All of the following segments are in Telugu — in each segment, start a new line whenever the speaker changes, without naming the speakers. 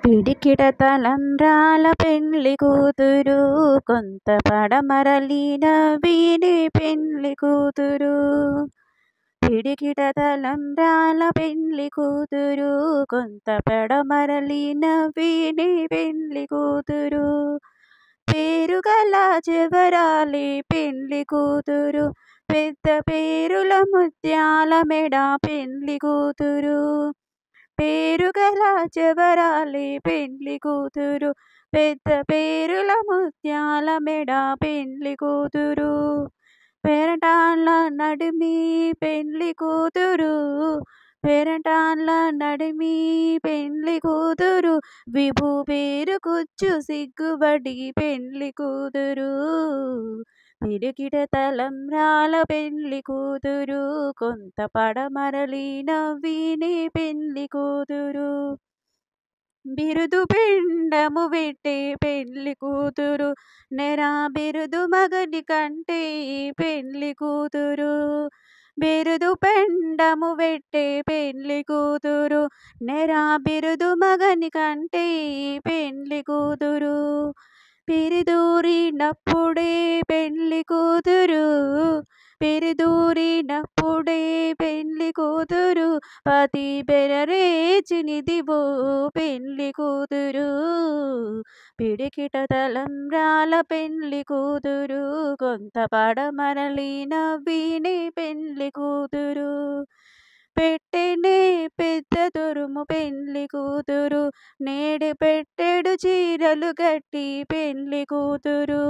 పిడికిట తలంబ్రాల పెండ్లి కూతురు, కొంత పడమరలిన వీడి పెండ్లి కూతురు. పిడికిట తలంబ్రాల పెండ్లి కూతురు, కొంత పడమరలిన వీడి పెండ్లి కూతురు. పేరుగల చివరాలి పెండ్లి కూతురు, పెద్ద పేరుల ముత్యాల మెడ పెండ్లి కూతురు. పేరుగల చివరాలి పెండ్లి కూతురు, పెద్ద పేరుల ముత్యాల మెడ పెండ్లి కూతురు. పెరటాళ్ళ నడిమి పెండ్లి కూతురు, పెరటాళ్ళ నడిమి పెండ్లి కూతురు. విభు పేరు కూర్చు సిగ్గుబడి పెండ్లి కూతురు. పిడికిట తలంబ్రాల పెండ్లి కూతురు, కొంత పడమరలిన వీని పెండ్లి కూతురు. బిరుదు పిండము పెట్టే పెండ్లి కూతురు, నెరా బిరుదు మగని కంటే పెండ్లి కూతురు. బిరుదు పెండము పెట్టే పెండ్లి కూతురు, నెరా బిరుదు మగని కంటే పెండ్లి కూతురు. పిరిదూరినప్పుడే పెండ్లి కూతురు, పిరిదూరినప్పుడే పెండ్లి కూతురు. పతి బెరరేచినిదివో పెండ్లి కూతురు. పిడికిట తలంబ్రాల పెండ్లి కూతురు, కొంత పడమరలిన వీణి పెండ్లి కూతురు. పెట్టెనే పెద్ద తురుము పెండ్లి కూతురు, నేడు పెట్టెడు చీరలు గట్టి పెండ్లి కూతురు.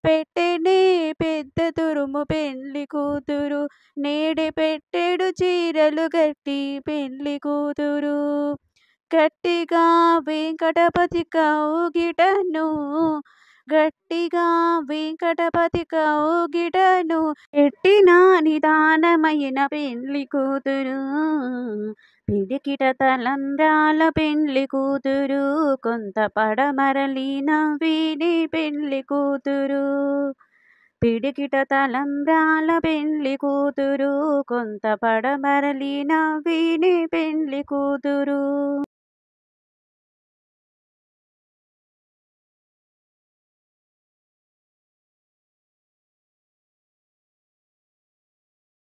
పెట్టెనే పెద్ద తురుము పెండ్లి కూతురు, నేడు పెట్టెడు చీరలు గట్టి పెండ్లి కూతురు. గట్టిగా వెంకటపతి కౌగిటను, గట్టిగా వెంకటపతి కౌగిటను ఎట్టిన నిదానమైన పెండ్లి కూతురు. పిడికిట తలంబ్రాల పెండ్లి కూతురు, కొంత పడమరలిన వీని పెండ్లి కూతురు. పిడికిట తలంబ్రాల పెండ్లి కూతురు, కొంత పడమరలిన వీని పెండ్లి కూతురు.